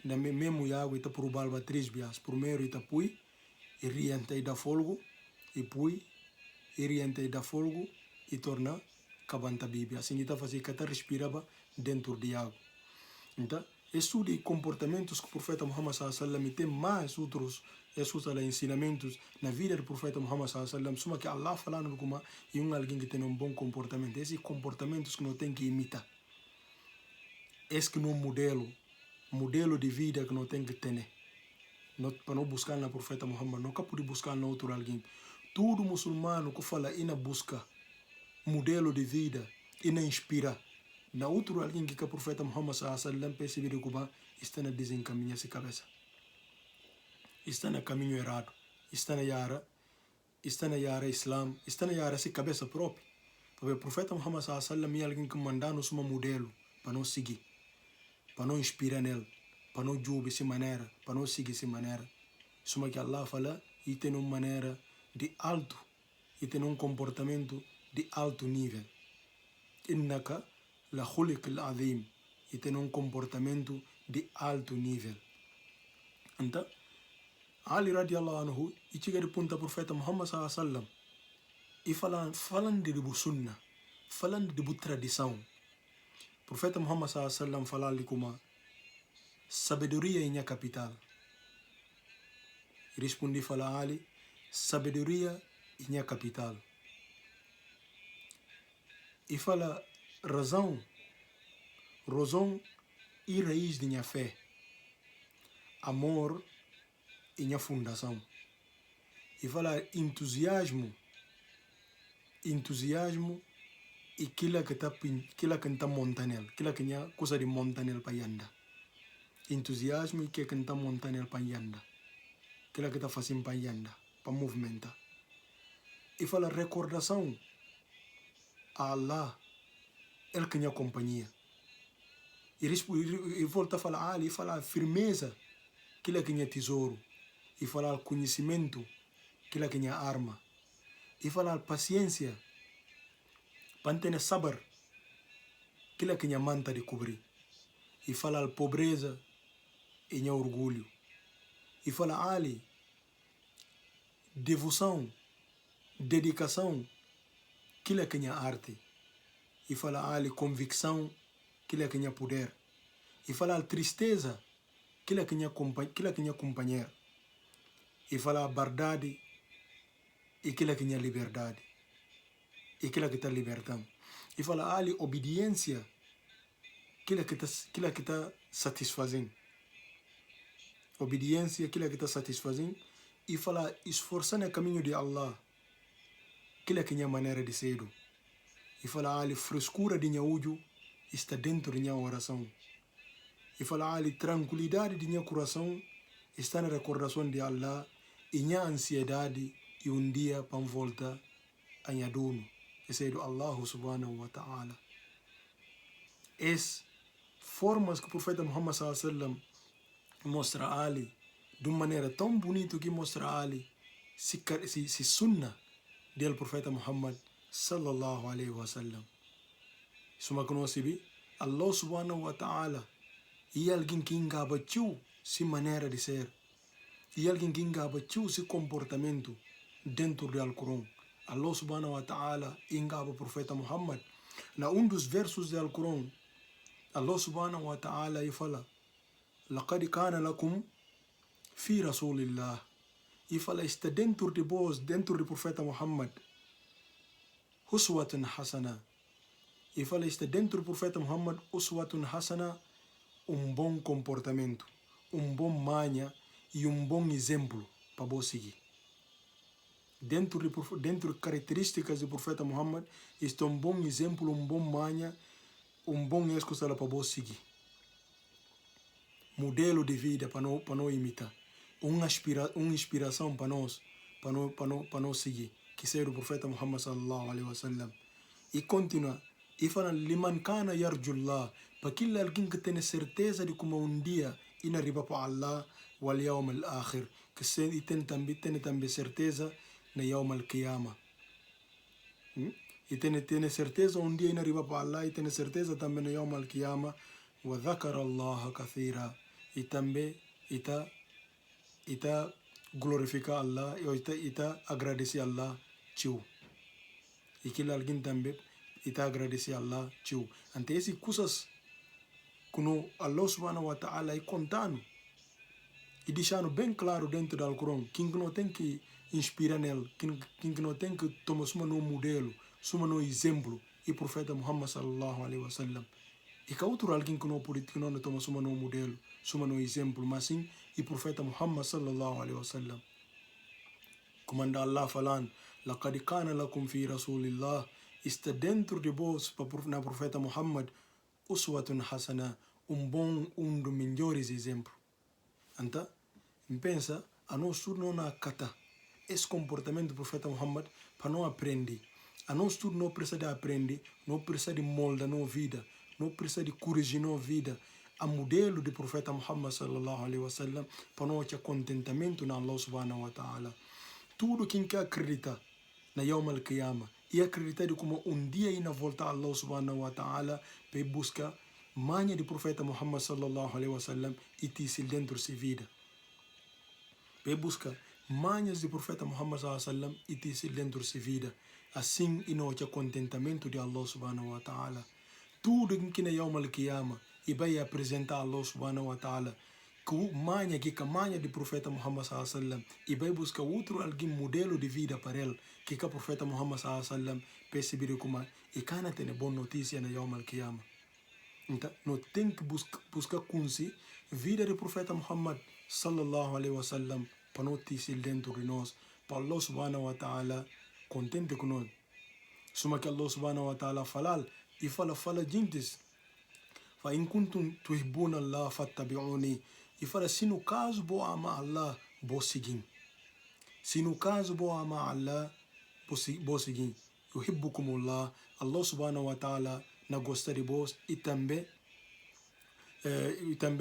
na mesmo iago e ta por balba 3 bias. Primeiro e ta pui, e rienta e da folgo, e pui, e rienta e da folgo, e torna cabanta bibi. Assim está fazendo cata respirava dentro de água. Então, isso de comportamentos que o profeta Muhammad sallallahu alaihi wasallam tem mais outros ensinamentos na vida do profeta Muhammad sallallahu alaihi wasallam, suma que Allah falando como alguém que tem bom comportamento, esses comportamentos que não tem que imitar, esse que não modelo de vida que não tem que ter, para não buscar na profeta Muhammad, não pode buscar na outro alguém. Todo muçulmano que fala e na busca modelo de vida e na inspira na outro alguém que o profeta Muhammad sallallahu alaihi wasallam percebeu que está na desencaminha se cabeça, está no caminho errado, está na yara Islam, está na yara se cabeça própria. Porque o profeta Muhammad sallallahu alaihi wasallam é alguém que manda-nos um modelo para não seguir, para não inspirar nele, para não julgar essa maneira, para não seguir essa maneira. Suma que Allah fala e tem uma maneira de alto, e tem um comportamento de alto nível. Innaka la khuliq al-azim, e tem um comportamento de alto nível. Então, Ali radiallahu anhu e chega de ponta profeta Muhammad sallallahu alaihi wasallam e falando de sunna, falando de tradição. Profeta Muhammad sallallahu alaihi wasallam fala ali como sabedoria é a capital. E respondi fala Ali, sabedoria é a capital. E fala razão e raiz de minha fé, amor e minha fundação. E fala entusiasmo e aquilo que está montanel, aquilo que é coisa de montanel para andar. Entusiasmo e aquilo que está montanel para andar, aquilo que está fazendo para andar, para movimentar. E fala recordação a Allah, Ele que é companhia. E volta a falar Ali, e fala firmeza, aquilo que é tesouro. E falar conhecimento, aquilo que é arma. E falar paciência, para ter saber, aquilo que a manta de cobrir. E fala a pobreza e a orgulho. E fala ali, devoção, dedicação, aquilo que a arte. E fala ali, convicção, aquilo que a poder. E fala tristeza, aquilo que a companheiro. E fala a verdade e aquilo que a liberdade. E aquilo que está libertando. E fala ali, obediência, aquilo que está satisfazendo. Obediência, aquilo que está satisfazendo. E fala, esforçar no caminho de Allah, aquilo que é a maneira de ser. E fala, ali, frescura de olho está dentro de minha oração. E fala, ali, tranquilidade de meu coração está na recordação de Allah e minha ansiedade e dia para volta a minha dono. E sei do Allah subhanahu wa ta'ala. Es formas que o profeta Muhammad sallallahu alaihi wasallam mostra a Ali de uma maneira tão bonita que mostra a Ali se sunna do profeta Muhammad sallallahu alaihi wasallam. Suma conhece Allah subhanahu wa ta'ala e alguém que engabatiu se maneira de ser e alguém que engabatiu se comportamento dentro do Alcorão. Allah subhanahu wa ta'ala engaba o profeta Muhammad na dos versos do Alcorão. Allah subhanahu wa ta'ala e fala لقد كان لكم في رسول الله e fala está dentro de vós, dentro do profeta Muhammad uswatun hasana e fala está dentro do profeta Muhammad uswatun hasana, bom comportamento, bom manha e bom exemplo para vós seguir. Dentro de características do profeta Muhammad está bom exemplo, bom manha, bom escola para vós seguir. Modelo de vida para não imitar. Uma inspiração para nós seguir. Que seja o profeta Muhammad sallallahu alaihi wasallam. E continua. E fala, liman kana yarjullah. Para aquele alguém que tem certeza de como dia ir arriba para Allah wal yawm al-akhir. Que tem também certeza na yawm al-qiyamah. E tem certeza dia ir arriba para Allah e tem certeza também na yawm al-qiyamah. Wa dhakara Allah kathira. E também está glorificar Allah e está agradecer Allah tio. E que alguém também está agradecer Allah tio. Ante essas coisas que Allah subhanahu wa ta'ala é contando e deixando bem claro dentro do Alcorão, quem não tem que inspirar nele, quem não tem que tomar um modelo, um exemplo, e o profeta Muhammad sallallahu alaihi wasallam. E que outro alguém que não toma um modelo, um exemplo, mas sim e o profeta Muhammad sallallahu alaihi wasallam. Como anda Allah falando, لقد كان لكم في رسول الله está dentro de vós na profeta Muhammad uswatun hasana, bom dos melhores exemplos. Então, pensa, a nós tudo não acata esse comportamento do profeta Muhammad para não aprender. A nós tudo não precisa de aprender, não precisa de moldar nossa vida, não precisa de corrigir nossa vida. A modelo do profeta Muhammad sallallahu alaihi wasallam para não ter contentamento na Allah subhanahu wa ta'ala. Tudo quem quer acreditar na Yawm al-Qiyamah e acreditar de como dia irá voltar a Allah subhanahu wa ta'ala para buscar manha do profeta Muhammad sallallahu alaihi wasallam e te dentro de sua vida. Para buscar manhas do profeta Muhammad sallallahu alaihi wasallam e te dentro de sua vida. Assim irá ter contentamento de Allah subhanahu wa ta'ala. Tudo que na Yawm al-Qiyamah e vai apresentar a Allah subhanahu wa ta'ala que a manha do profeta Muhammad sallallahu alaihi wasallam e vai buscar outro alguém modelo de vida para ele que o profeta Muhammad sallallahu alaihi wasallam perceber como e cana tem boa notícia na Yawm al-Qiyamah. Então, não tem que buscar conhecer a vida do profeta Muhammad sallallahu alaihi wasallam para notícia dentro de nós, para Allah subhanahu wa ta'ala contente com nós. Suma que Allah subhanahu wa ta'ala fala e fala gentes. فإن كنتم تحبون الله فاتبعوني. E fala, se no caso vou amar Allah, vou seguir. Se no caso vou amar Allah, vou seguir. Yuhibbukumullah, Allah subhanahu wa ta'ala não gosta de vós e também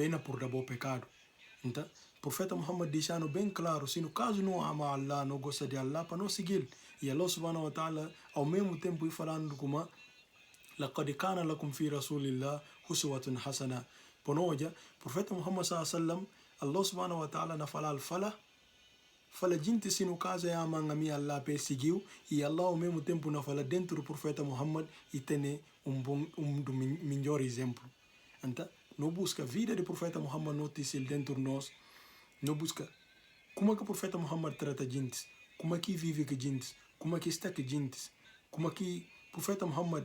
não por dar bom pecado. Então, o profeta Muhammad deixando bem claro, se no caso não ama Allah, não gosta de Allah, para não seguir. E Allah subhanahu wa ta'ala, ao mesmo tempo, falando como laqad kana lakum fi rasulillah uswatun hasana. Ponoja profeta Muhammad sallallahu alaihi wasallam Allah subhanahu wa ta'ala na fala jinti sinu kaza ya mangami Allah pe sigiu e Allah ao mesmo tempo na fala dentro do profeta Muhammad e tem do melhor exemplo. Então, não busca a vida do profeta Muhammad notícia dentro de nós, não busca como é que o profeta Muhammad trata gente, como é que vive com gente, como é que está com gente, como é que o profeta Muhammad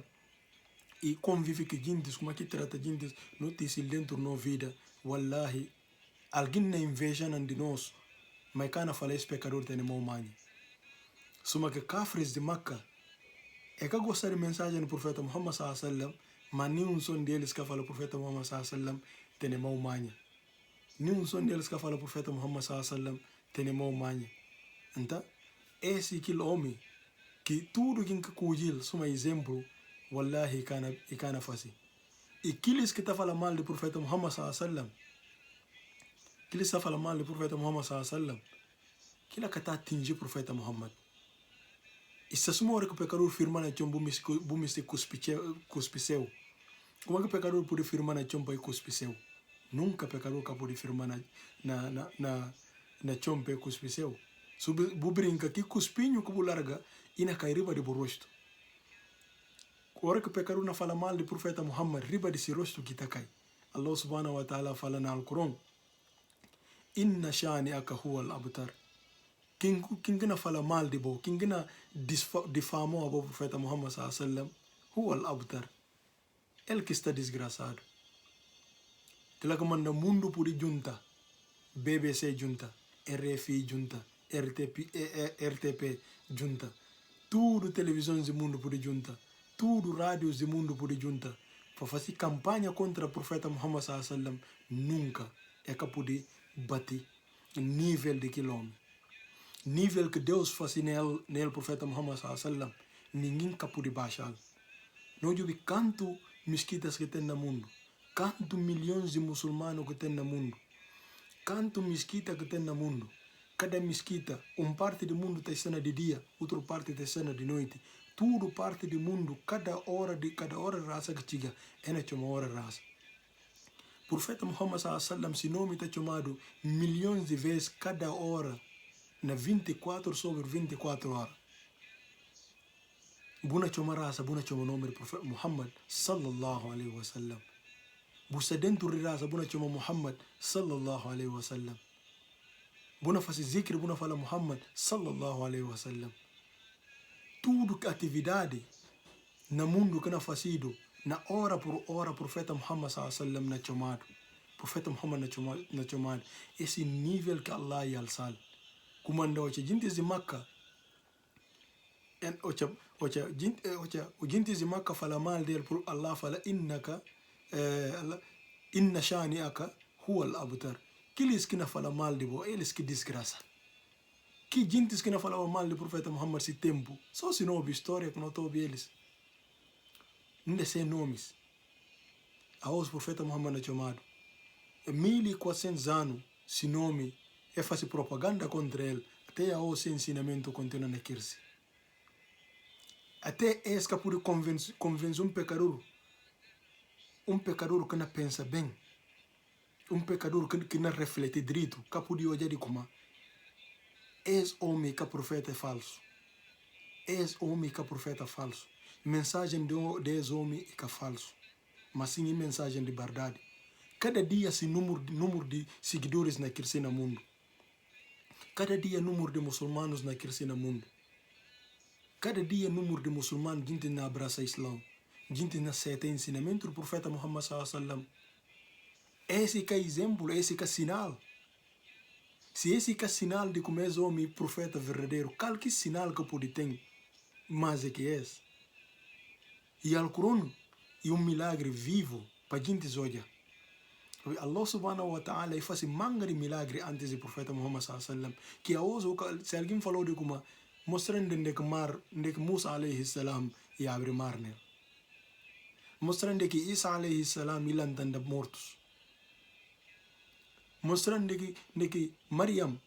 e convive com gente, como é que trata gente, notícia dentro da nossa vida. Wallahi, alguém na inveja de nós, mas kana fala esse pecador tem uma manha. Suma que cafres de Makkah é que gostar de mensagem do profeta Muhammad sallallahu alaihi wasallam, mas nenhum som deles que fala o profeta Muhammad sallallahu alaihi wasallam tem uma manha. Nenhum som deles que fala o profeta Muhammad sallallahu alaihi wasallam tem uma manha. Então, esse que homem que tudo que cujil suma exemplo, wallahi kana fácil. E aqueles que tá falando mal do profeta Muhammad sallallahu alaihi wasallam, que ele está falando mal do profeta Muhammad sallallahu alaihi wasallam, que ele está atingir o profeta Muhammad. E se uma hora que o pecador firma na chão, bumi se cuspiceu. Como é que o pecador pode firmar na chão para cuspiceu? Nunca o pecador pode firmar na chão para cuspiceu. Se o brinca que cuspinho que o larga e na cai riba de rosto. A hora que o pecador não fala mal do profeta Muhammad, riba de esse rosto que está cai. Allah subhanahu wa ta'ala fala na Al-Quran, inna shani'aka huwa al-abtar. Quem gana fala mal de bo, quem gana difamou o profeta Muhammad sallallahu alaihi wasallam, huwa al-abtar. Ele que está desgraçado. Tela que manda mundo por junta, BBC junta, RFI junta, RTP junta, tudo televisões do mundo por junta, tudo rádios do mundo por junta, para fazer campanha contra o profeta Muhammad sallallahu alaihi wasallam, nunca é capaz de bater nível de quilômetro. Nível que Deus faz nele profeta Muhammad sallallahu alaihi wasallam, ninguém capaz de baixar. Não jubi quanto mesquitas que tem no mundo, quanto milhões de muçulmanos que tem no mundo, quanto mesquita que tem no mundo. Cada mesquita, parte do mundo está cena de dia, outra parte está cena de noite. Tudo parte do mundo, cada hora raça que chega, é uma hora raça. Profeta Muhammad sallallahu alaihi wasallam, se nome está chamado milhões de vezes cada hora, na 24 sobre 24 horas. Buna chama raça, buna chama nome do profeta Muhammad sallallahu alaihi wasallam. Busa dentro de raça, buna chama Muhammad sallallahu alaihi wasallam. Buna faz zikr, buna fala Muhammad sallallahu alaihi wasallam. Tudo que atividade no mundo que na fazido, na hora por hora, profeta Muhammad sallallahu alaihi wasallam na chamado. Profeta Muhammad na chamado. Esse nível que Allah ia alçar. Comanda o jintis de Makkah. O jintis de Makkah fala mal dele por Allah fala inna shani'aka huwa al-abtar. Aqueles que não falam mal de bo, eles que desgraça. Que jintis que não falavam mal do profeta Muhammad esse tempo, só se não houve história que não houve eles. Não de ser nomes. A os profeta Muhammad é chamado. 1400 anos, se nome é fazer propaganda contra ele, até a os ensinamento continua na crise. Até é capaz de convencer um pecador que não pensa bem, um pecador que não reflete direito, capaz de olhar de como és homem que profeta é falso, és homem que profeta é falso, mensagem de és homem é falso, mas sim mensagem de verdade. Cada dia se número de seguidores na crise no mundo. Cada dia número de muçulmanos na crise no mundo. Cada dia número de muçulmanos gente na abraça o Islã, gente na aceita ensinamento do profeta Muhammad sallallahu alaihi wasallam. Esse que é exemplo, esse que é sinal. Se esse que é sinal de como és homem profeta verdadeiro, qual que sinal que pode ter mais é que é? E Al-Quran é milagre vivo para a gente olhar. Allah subhanahu wa ta'ala faz manga de milagre antes do profeta Muhammad sallallahu alaihi wasallam, que a hoje se alguém falou de como mostrando que Musa alaihi salam ia abrir mar nele, mostrando que Isa alaihi salam ia lançar mortos, mostrando que Maryam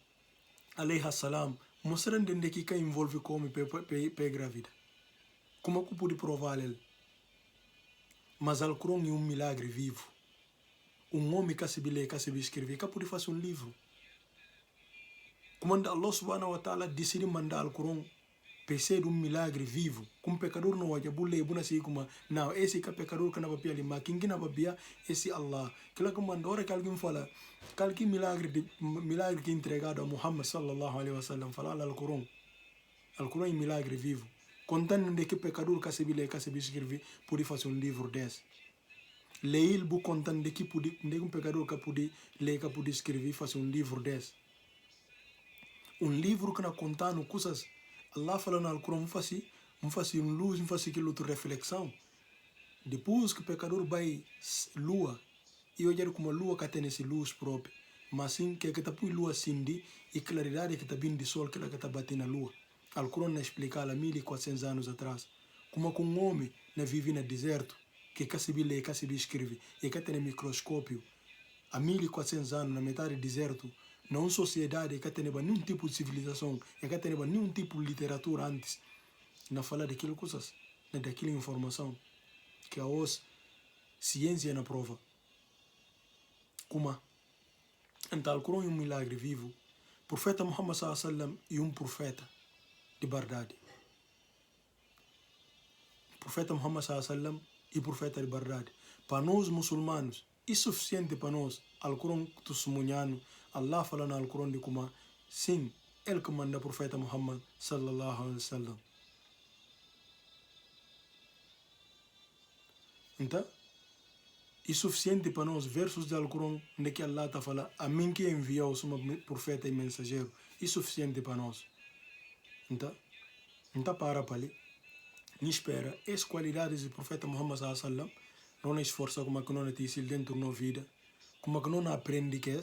alaihi salam, mostrando que quem envolve come pe grávida. Como que pode provar ele? Mas Alcorão é milagre vivo. Homem que se ler, que se escrever, que pode fazer livro. Como Allah subhanahu wa ta'ala decidiu mandar Alcorão para ser milagre vivo. Como pecador não vai bulle, buna se como não, esse que pecador que não vai ali, mas quem não vai esse Allah. Aquela que manda hora que alguém fala, que milagre que entregado a Muhammad sallallahu alaihi wasallam, fala Alcorão. Alcorão é milagre vivo. Contando de que pecador que se ler, que se escrever, pode fazer livro desse. Leil bu contando de que pecador que pode ler, que pode escrever, fazer livro desse. Livro que não contando coisas. Allah fala no Alcorão, não faz luz, não faz aquilo de reflexão. Depois que o pecador vai lua, e olhar como a lua que tem essa luz própria, mas sim que está põe lua cindi e claridade que está vindo de sol que está batendo na lua. Alcorão não explica há 1400 anos atrás como que homem não vive no deserto, que se ler, que se escreve, e que tem microscópio, há 1400 anos na metade do deserto, não sociedade que tem nenhum tipo de civilização, que tem nenhum tipo de literatura antes, não fala daquilo coisas, daquela informação que a ciência na prova. Como então Alcorão é milagre vivo. O profeta Muhammad sallallahu alaihi wasallam é profeta de verdade. O profeta Muhammad sallallahu alaihi wasallam é profeta de verdade. Para nós muçulmanos, é suficiente para nós. Alcorão testemunhando, Allah fala no Alcorão de como sim, ele que manda o profeta Muhammad sallallahu alaihi wasallam. Então, é suficiente para nós versos do Alcorão de que Allah está falando, a mim que enviou o profeta e mensageiro, é suficiente para nós. Então para ali, não espera as qualidades do profeta Muhammad sallallahu alaihi wasallam, não esforça como que não te dentro da vida, como que não aprende que é,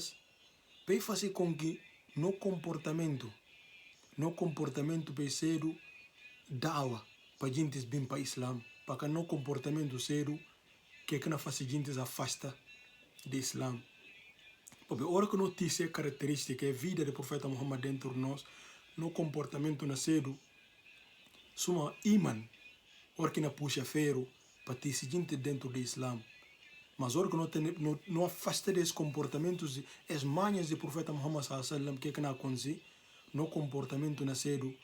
para fazer com que no comportamento para ser dawa para gente vir para o Islã, para que no comportamento ser que não faz gente afasta do Islã. Porque a hora que não tem essa característica, a vida do profeta Muhammad dentro de nós, no comportamento na cedo, suma iman, hora que não puxa ferro para ter gente dentro do Islã. Mas hora que não afasta desses comportamentos, as manhas do profeta Muhammad sallallahu alaihi wasallam, que não acontece, no comportamento na cedo,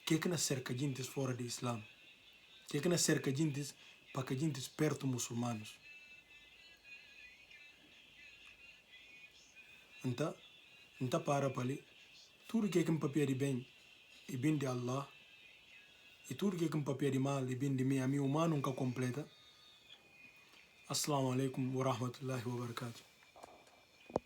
que não cerca gente fora do Islã, que não cerca gente para que gente perto muçulmanos. Então para ali, tudo que é um papel de bem e bem de Allah, e tudo que é um papel de mal e bem de mim, a mim humano nunca completa. Assalamu alaikum wa rahmatullahi wa barakatuh.